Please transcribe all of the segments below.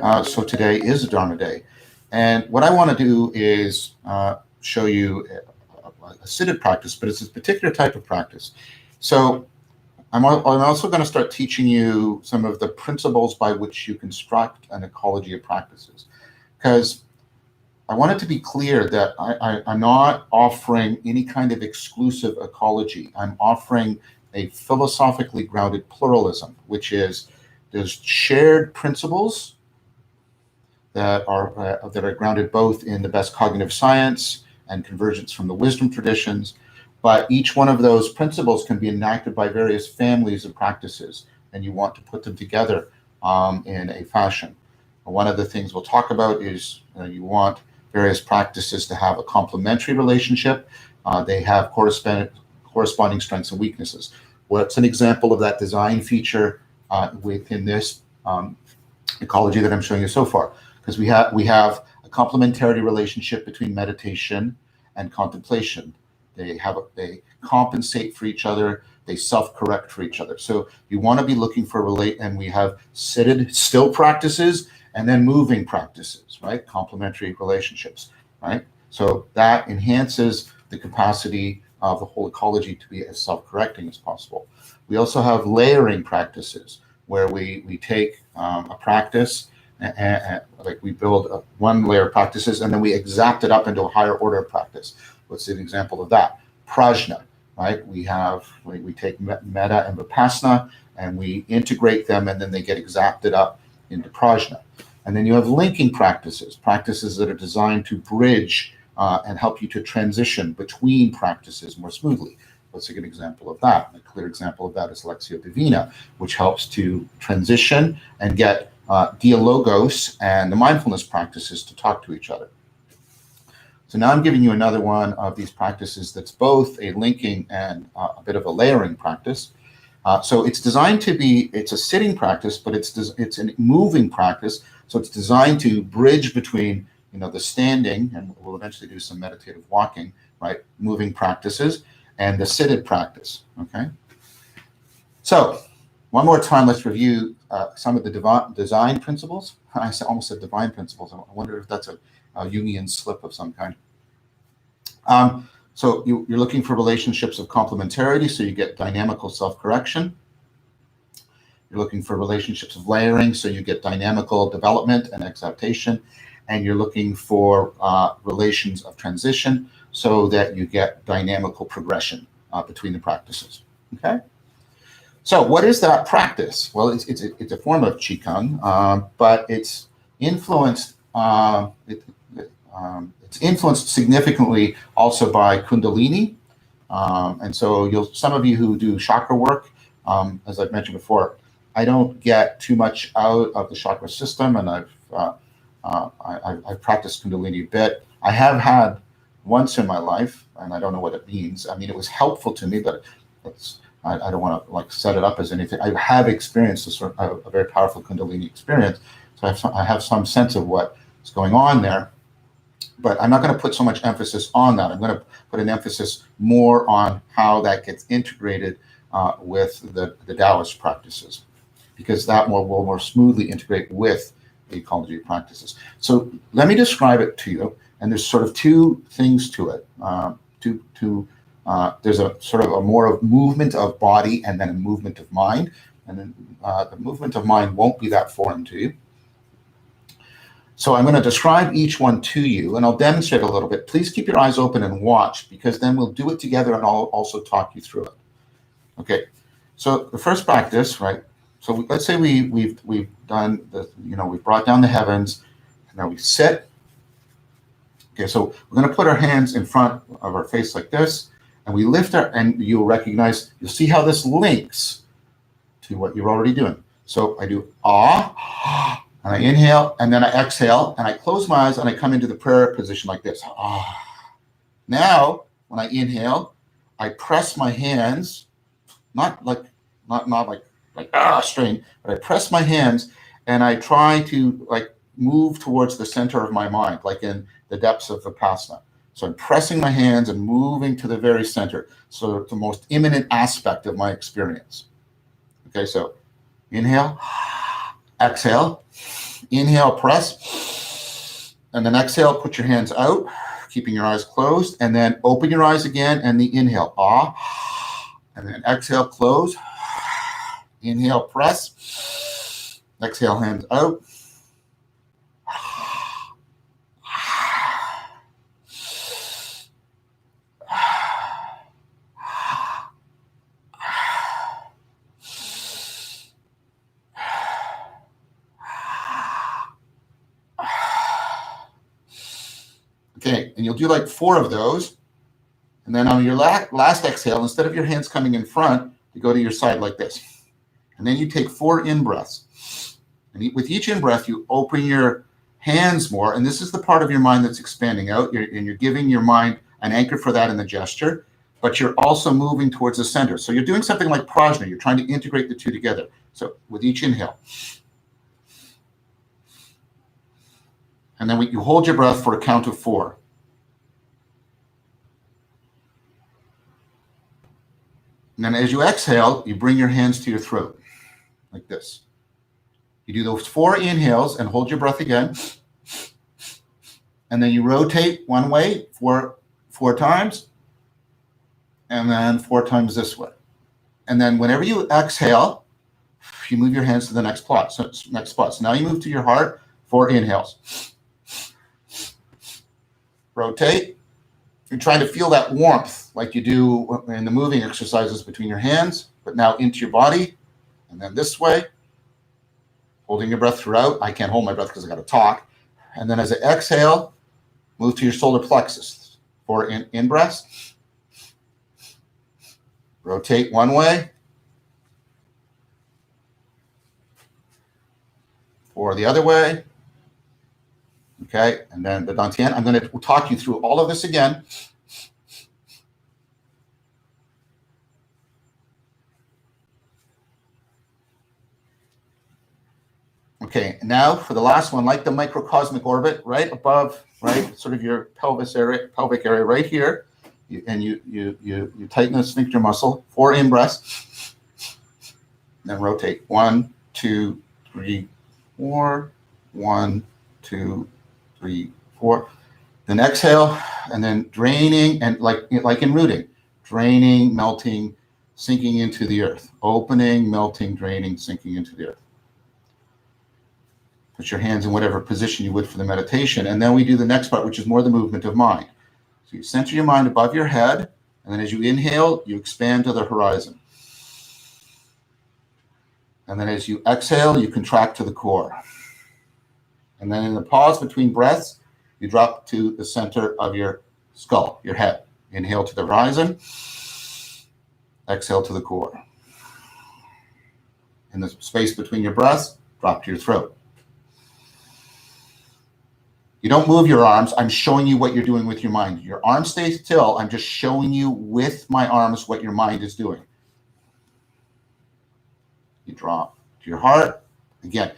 So today is a Dharma day. And what I want to do is show you a seated practice, but it's a particular type of practice. So I'm also going to start teaching you some of the principles by which you construct an ecology of practices. Because I want it to be clear that I'm not offering any kind of exclusive ecology. I'm offering a philosophically grounded pluralism, which is there's shared principles that are grounded both in the best cognitive science and convergence from the wisdom traditions, but each one of those principles can be enacted by various families of practices, and you want to put them together in a fashion. One of the things we'll talk about is you want various practices to have a complementary relationship. They have corresponding strengths and weaknesses. What's an example of that design feature within this ecology that I'm showing you so far? Because we have a complementarity relationship between meditation and contemplation. They compensate for each other. They self-correct for each other. So you want to be looking for and we have seated, still practices and then moving practices, right? Complementary relationships, right? So that enhances the capacity of the whole ecology to be as self-correcting as possible. We also have layering practices where we take a practice and like we build one layer of practices and then we exact it up into a higher order of practice. What's an example of that? Prajna, right? We take metta and vipassana and we integrate them and then they get exacted up into prajna. And then you have linking practices that are designed to bridge and help you to transition between practices more smoothly. What's a good example of that? A clear example of that is Lectio Divina, which helps to transition and get dialogos and the mindfulness practices to talk to each other. So now I'm giving you another one of these practices that's both a linking and a bit of a layering practice. So it's designed to be, it's a sitting practice, but it's a moving practice. So it's designed to bridge between, the standing, and we'll eventually do some meditative walking, right? Moving practices and the seated practice, okay? So one more time, let's review some of the design principles. I almost said divine principles. I wonder if that's a Jungian slip of some kind. So you're looking for relationships of complementarity, so you get dynamical self-correction. You're looking for relationships of layering, so you get dynamical development and exaltation. And you're looking for relations of transition, so that you get dynamical progression between the practices. Okay. So what is that practice? Well, it's a form of qigong, but it's influenced. It's influenced significantly also by Kundalini, and so some of you who do chakra work, as I've mentioned before, I don't get too much out of the chakra system, and I've practiced Kundalini a bit. I have had once in my life, and I don't know what it means. I mean, it was helpful to me, but I don't want to set it up as anything. I have experienced a very powerful Kundalini experience, so I have some sense of what's going on there. But I'm not going to put so much emphasis on that. I'm going to put an emphasis more on how that gets integrated with the Taoist practices, because that will more smoothly integrate with the ecology practices. So let me describe it to you. And there's sort of two things to it. There's a sort of a more of movement of body and then a movement of mind. And then the movement of mind won't be that foreign to you. So I'm going to describe each one to you, and I'll demonstrate a little bit. Please keep your eyes open and watch, because then we'll do it together and I'll also talk you through it. Okay, so the first practice, right? So let's say we've done the, we've brought down the heavens, and now we sit. Okay, so we're going to put our hands in front of our face like this, and we lift and you'll see how this links to what you're already doing. So I do ah, and I inhale, and then I exhale, and I close my eyes, and I come into the prayer position like this. Ah. Now, when I inhale, I press my hands, not like strain, but I press my hands, and I try to move towards the center of my mind, like in the depths of Vipassana. So I'm pressing my hands and moving to the very center, so the most imminent aspect of my experience. Okay, so inhale, exhale, Inhale, press. And then exhale, put your hands out, keeping your eyes closed. And then open your eyes again, and the inhale, ah. And then exhale, close. Inhale, press. Exhale, hands out. Okay, and you'll do like 4 of those. And then on your last exhale, instead of your hands coming in front, you go to your side like this. And then you take 4 in-breaths. And with each in-breath, you open your hands more. And this is the part of your mind that's expanding out. And you're giving your mind an anchor for that in the gesture. But you're also moving towards the center. So you're doing something like prajna. You're trying to integrate the two together. So with each inhale. And then you hold your breath for a count of 4. And then as you exhale, you bring your hands to your throat, like this. You do those 4 inhales and hold your breath again. And then you rotate one way four times. And then 4 times this way. And then whenever you exhale, you move your hands to the next spot. So now you move to your heart, 4 inhales. Rotate. You're trying to feel that warmth like you do in the moving exercises between your hands, but now into your body. And then this way, holding your breath throughout. I can't hold my breath because I got to talk. And then as I exhale, move to your solar plexus. 4 in-breaths. Rotate one way. 4 the other way. Okay, and then the dantian. I'm going to talk you through all of this again. Okay, now for the last one, like the microcosmic orbit, right above, right, sort of your pelvic area right here, you tighten the sphincter muscle. 4 in-breaths. Then rotate 1, 2, 3, 4. 1, 2, 3, 4. Then exhale, and then draining, and like in rooting, draining, melting, sinking into the earth. Opening, melting, draining, sinking into the earth. Put your hands in whatever position you would for the meditation. And then we do the next part, which is more the movement of mind. So you center your mind above your head, and then as you inhale, you expand to the horizon. And then as you exhale, you contract to the core. And then in the pause between breaths, you drop to the center of your skull, your head. Inhale to the horizon. Exhale to the core. In the space between your breaths, drop to your throat. You don't move your arms. I'm showing you what you're doing with your mind. Your arms stay still. I'm just showing you with my arms what your mind is doing. You drop to your heart again.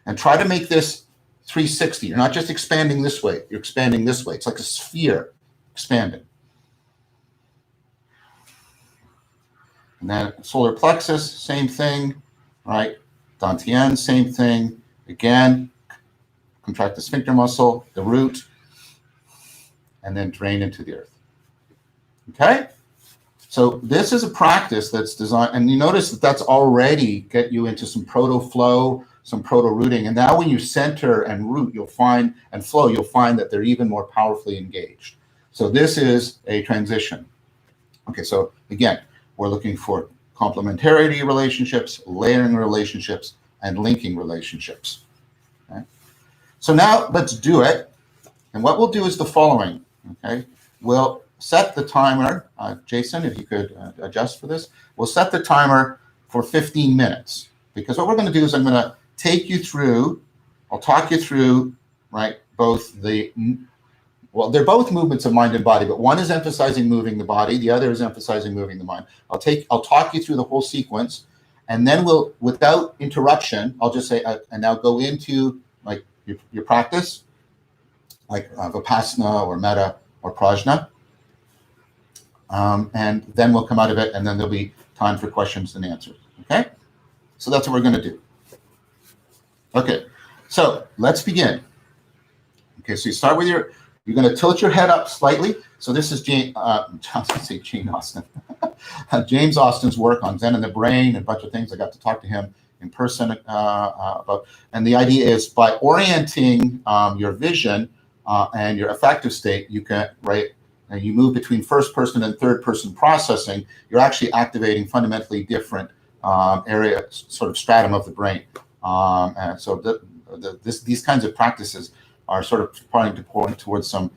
And try to make this 360. You're not just expanding this way. You're expanding this way. It's like a sphere expanding. And then solar plexus, same thing, right? Dantian, same thing. Again, contract the sphincter muscle, the root, and then drain into the earth. Okay? So this is a practice that's designed, and you notice that that's already get you into some proto-flow, some proto-rooting. And now when you center and root, you'll find, and flow, you'll find that they're even more powerfully engaged. So this is a transition. Okay, so again, we're looking for complementarity relationships, layering relationships, and linking relationships. Okay? So now let's do it. And what we'll do is the following. Okay, we'll set the timer. Jason, if you could adjust for this. We'll set the timer for 15 minutes. Because what we're going to do is I'm going to take you through, I'll talk you through, right, both the, well, they're both movements of mind and body, but one is emphasizing moving the body, the other is emphasizing moving the mind. I'll talk you through the whole sequence, and then we'll, without interruption, I'll just say, and now go into like your practice, like Vipassana or Metta or Prajna, and then we'll come out of it, and then there'll be time for questions and answers, okay? So that's what we're going to do. Okay, So let's begin. Okay, so you start with you're going to tilt your head up slightly. So this is Jane Austen. James Austen's work on Zen and the brain and a bunch of things. I got to talk to him in person about. And the idea is by orienting your vision and your affective state, you can, right, and you move between first person and third person processing, you're actually activating fundamentally different area, sort of stratum of the brain. And so these kinds of practices are sort of starting to point towards some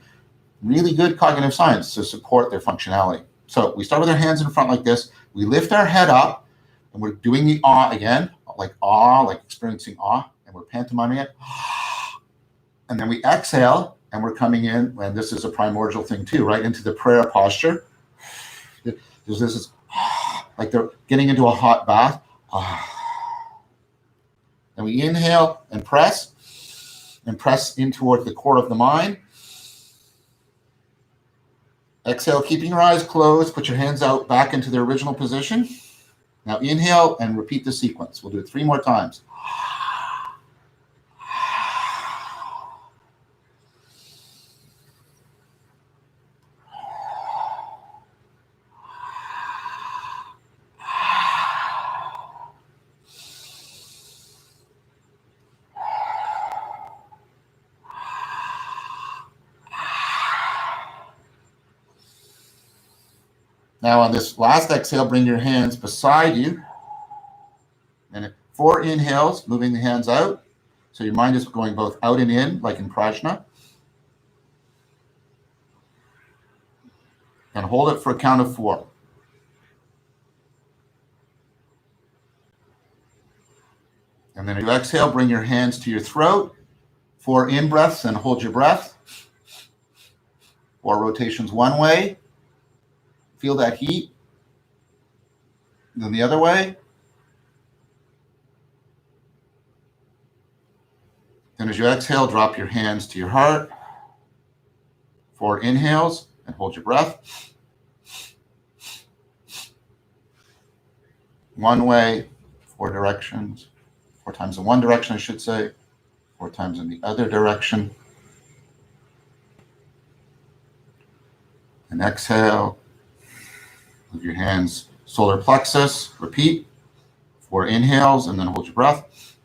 really good cognitive science to support their functionality. So we start with our hands in front like this. We lift our head up, and we're doing the awe again, like experiencing awe, and we're pantomiming it. And then we exhale, and we're coming in, and this is a primordial thing too, right, into the prayer posture. This is like they're getting into a hot bath. And we inhale and press in toward the core of the mind. Exhale, keeping your eyes closed. Put your hands out back into their original position. Now inhale and repeat the sequence. We'll do it 3 more times. Now on this last exhale, bring your hands beside you. And 4 inhales, moving the hands out. So your mind is going both out and in, like in prajna. And hold it for a count of 4. And then as you exhale, bring your hands to your throat. 4 in-breaths and hold your breath. 4 rotations one way. Feel that heat. Then the other way. Then as you exhale, drop your hands to your heart. 4 inhales and hold your breath. One way, 4 directions. 4 times in one direction, I should say. 4 times in the other direction. And exhale. Move your hands solar plexus. Repeat. 4 inhales and then hold your breath.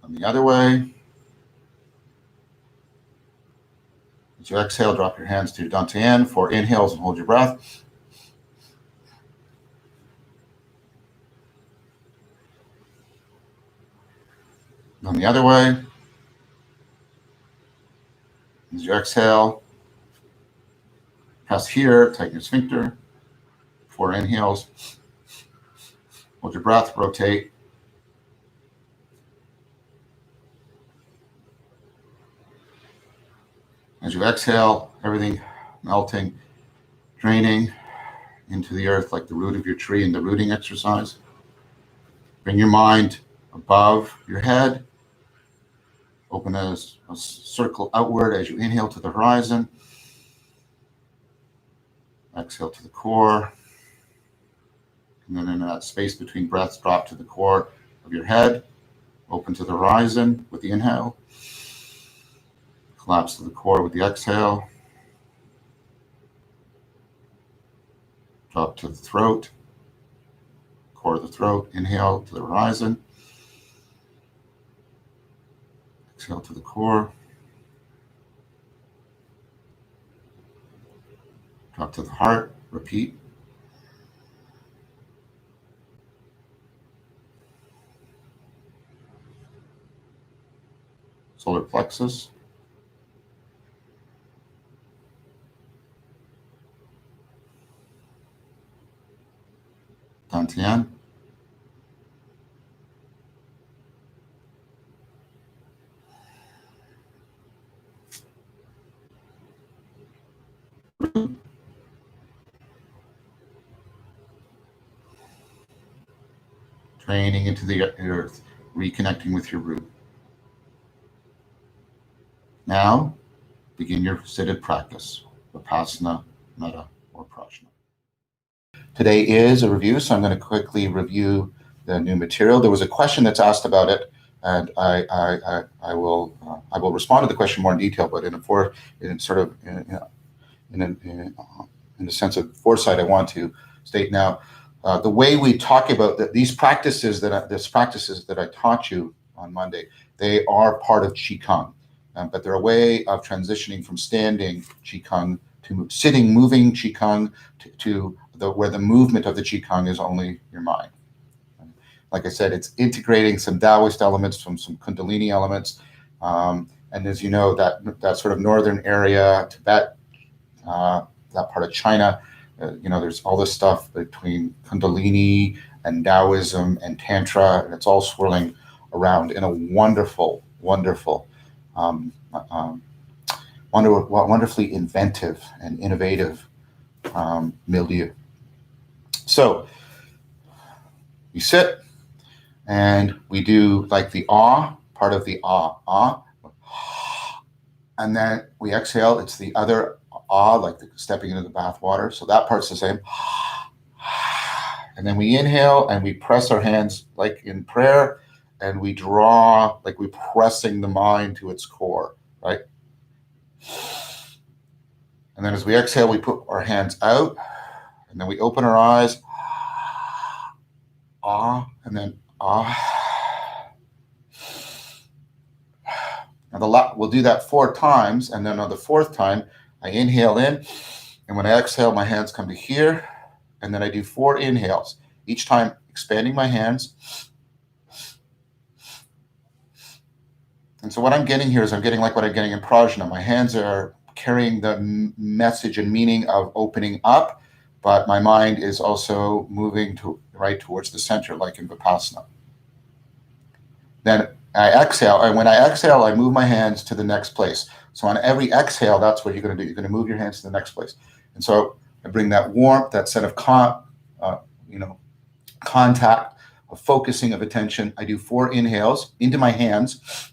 And the other way. As you exhale, drop your hands to your dantian. 4 inhales and hold your breath. And the other way. As you exhale, press here, tighten your sphincter. 4 inhales. Hold your breath, rotate. As you exhale, everything melting, draining into the earth like the root of your tree in the rooting exercise. Bring your mind above your head. Open a circle outward as you inhale to the horizon. Exhale to the core. And then in that space between breaths, drop to the core of your head. Open to the horizon with the inhale. Collapse to the core with the exhale. Drop to the throat. Core of the throat. Inhale to the horizon. Exhale to the core. Drop to the heart. Repeat. Solar plexus. Dantian. Draining into the earth, reconnecting with your root. Now, begin your seated practice, Vipassana, Metta, or Prajna. Today is a review, so I'm going to quickly review the new material. There was a question that's asked about it, and I will respond to the question more in detail, but in the sense of foresight, I want to state now the way we talk about these practices that I taught you on Monday. They are part of Qigong, but they're a way of transitioning from standing Qigong to sitting, moving Qigong to where the movement of the Qigong is only your mind. Like I said, it's integrating some Taoist elements from some Kundalini elements. And as you know, that sort of northern area, Tibet, that part of China, there's all this stuff between Kundalini and Taoism and Tantra, and it's all swirling around in a wonderfully inventive and innovative milieu. So we sit and we do like the ah, part of the ah, and then we exhale. It's the other ah, like stepping into the bath water. So that part's the same. And then we inhale and we press our hands like in prayer, and we draw like we're pressing the mind to its core, right? And then as we exhale, we put our hands out, and then we open our eyes, ah, and then ah. Now we'll do that 4 times, and then on the 4th time, I inhale in, and when I exhale, my hands come to here, and then I do 4 inhales, each time expanding my hands. And so what I'm getting here is I'm getting like what I'm getting in Prajna. My hands are carrying the message and meaning of opening up, but my mind is also moving right towards the center, like in Vipassana. Then I exhale, and when I exhale, I move my hands to the next place. So on every exhale, that's what you're going to do. You're going to move your hands to the next place. And so I bring that warmth, that set of contact, of focusing of attention. I do 4 inhales into my hands,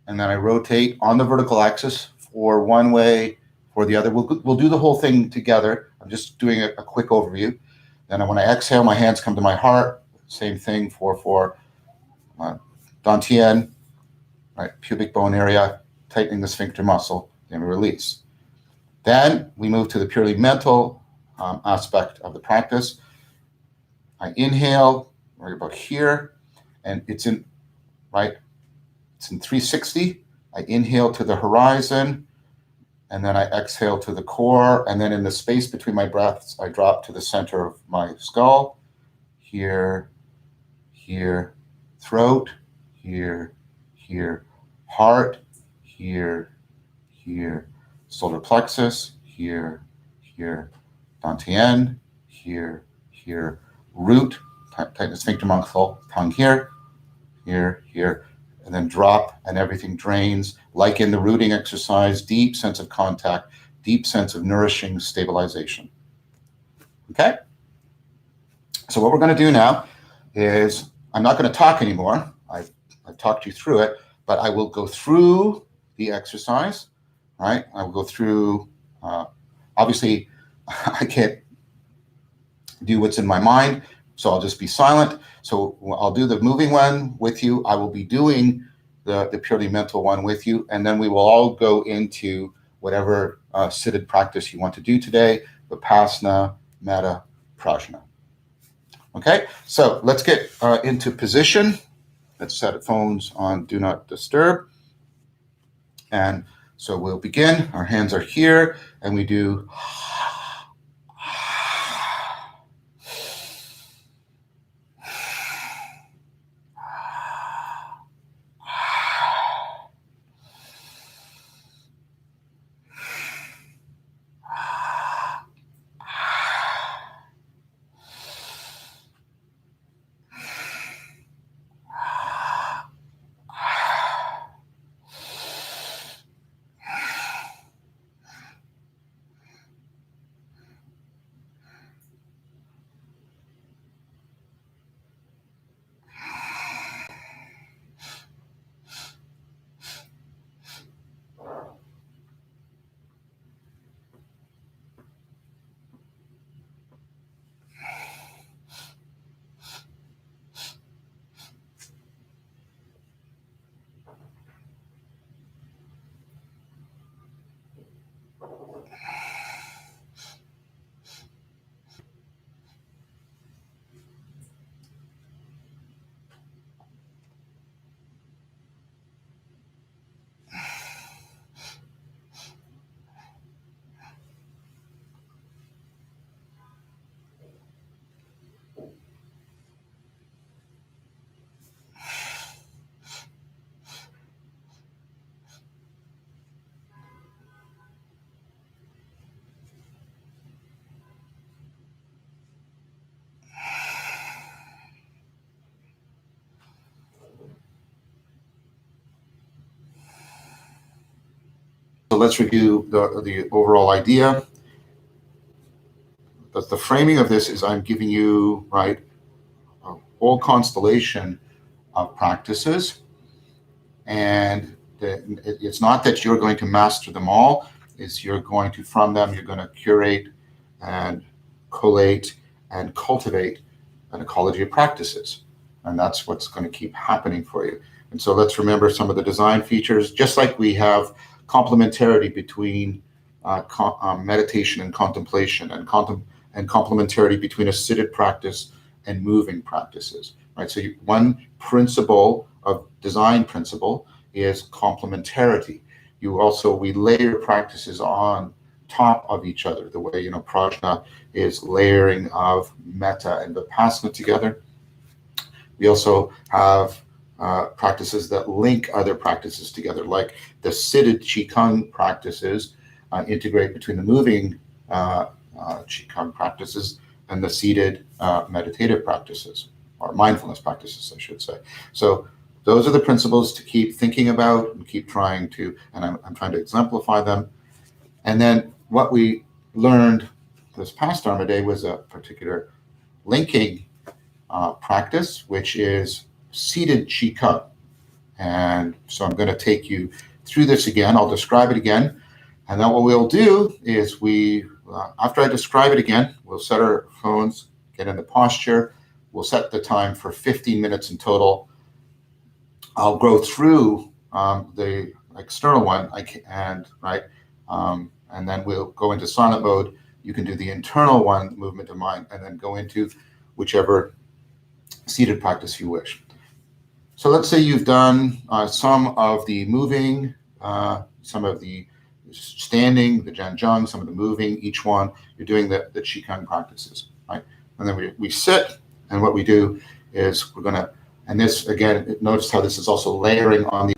and then I rotate on the vertical axis for one way, for the other. We'll do the whole thing together. I'm just doing a quick overview. Then when I exhale, my hands come to my heart. Same thing for Dantian, right, pubic bone area, tightening the sphincter muscle, then we release. Then we move to the purely mental aspect of the practice. I inhale right about here, and it's in 360. I inhale to the horizon, and then I exhale to the core, and then in the space between my breaths, I drop to the center of my skull. Here, throat, here, heart, here, solar plexus, here, dantian, here, root, tighten the sphincter muscle, tongue here, and then drop, and everything drains, like in the rooting exercise, deep sense of contact, deep sense of nourishing stabilization. Okay? So what we're going to do now is, I'm not going to talk anymore. I've talked you through it, but I will go through the exercise, right? I will go through, obviously, I can't do what's in my mind, so I'll just be silent. So I'll do the moving one with you. I will be doing the purely mental one with you, and then we will all go into whatever seated practice you want to do today, Vipassana, Metta, Prajna. Okay, so let's get into position. Let's set phones on Do Not Disturb. And so we'll begin. Our hands are here, and we do So let's review the overall idea. The framing of this is I'm giving you, right, a whole constellation of practices, and it's not that you're going to master them all. It's you're going to, from them, you're going to curate and collate and cultivate an ecology of practices. And that's what's going to keep happening for you. And so let's remember some of the design features, just like we have complementarity between meditation and contemplation, and complementarity between a seated practice and moving practices, right? So one principle of design principle is complementarity. We layer practices on top of each other, the way, prajna is layering of metta and vipassana together. We also have practices that link other practices together, like the seated qigong practices integrate between the moving qigong practices and the seated meditative practices, or mindfulness practices, I should say. So those are the principles to keep thinking about and keep trying to, and I'm trying to exemplify them. And then what we learned this past Dharma Day was a particular linking practice, which is seated qigong. And so I'm going to take you through this again. I'll describe it again. And then what we'll do is after I describe it again, we'll set our phones, get in the posture. We'll set the time for 15 minutes in total. I'll go through the external one, and then we'll go into silent mode. You can do the internal one, movement of mind, and then go into whichever seated practice you wish. So let's say you've done some of the moving, some of the standing, the Janjung, some of the moving, each one, you're doing the Qigong practices, right? And then we sit, and what we do is we're going to, and this, again, notice how this is also layering on the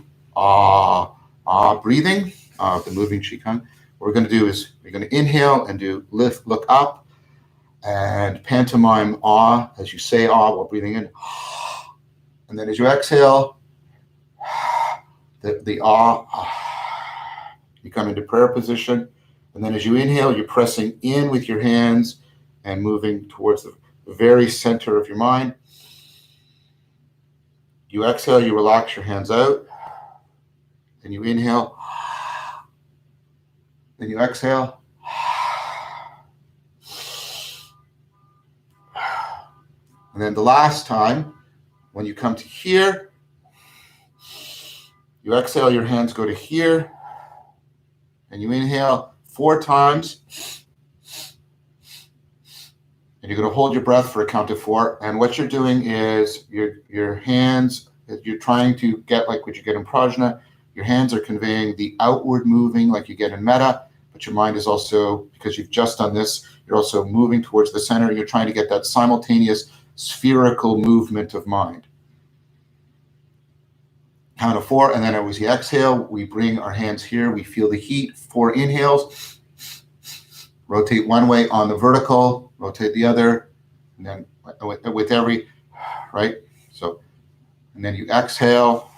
breathing of the moving Qigong. What we're going to do is we're going to inhale and do look up, and pantomime as you say while breathing in. And then as you exhale, the you come into prayer position. And then as you inhale, you're pressing in with your hands and moving towards the very center of your mind. You exhale, you relax your hands out. Then you inhale. Then you exhale. And then the last time, when you come to here, you exhale, your hands go to here, and you inhale 4 times, and you're going to hold your breath for a count of 4. And what you're doing is your hands, you're trying to get like what you get in prajna. Your hands are conveying the outward moving like you get in metta, but your mind is also, because you've just done this, you're also moving towards the center. You're trying to get that simultaneous spherical movement of mind. Count of 4, and then as we exhale, we bring our hands here. We feel the heat. 4 inhales. Rotate one way on the vertical, rotate the other, and then with every, right? So, and then you exhale,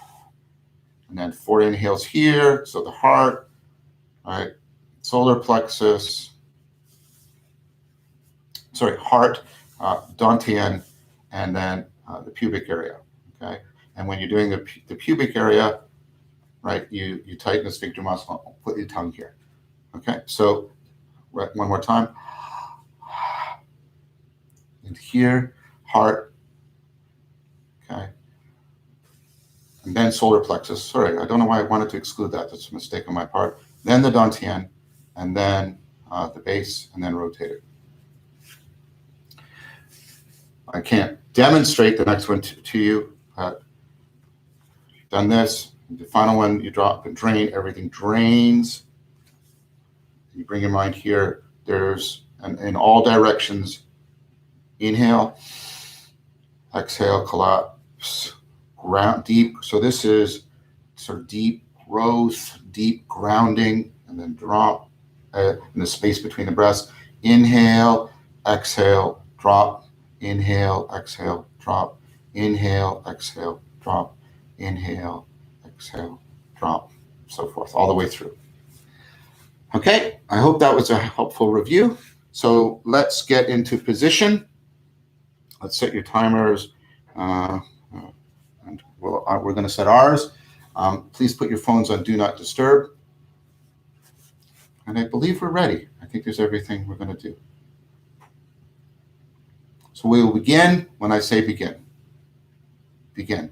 and then 4 inhales here. So the heart, right? Solar plexus, heart, dantian, and then the pubic area, okay? And when you're doing the pubic area, right, you tighten the sphincter muscle, put your tongue here, okay? So right, one more time. And here, heart, okay? And then solar plexus. Sorry, I don't know why I wanted to exclude that. That's a mistake on my part. Then the dantian, and then the base, and then rotate it. I can't demonstrate the next one to you, but you've done this. The final one, you drop and drain, everything drains. You bring your mind here. There's, in all directions, inhale, exhale, collapse, ground deep. So this is sort of deep growth, deep grounding, and then drop in the space between the breaths. Inhale, exhale, drop. Inhale, exhale, drop. Inhale, exhale, drop. Inhale, exhale, drop, so forth, all the way through. Okay, I hope that was a helpful review. So let's get into position. Let's set your timers. And we're going to set ours. Please put your phones on Do Not Disturb. And I believe we're ready. I think there's everything we're going to do. So we will begin when I say begin. Begin.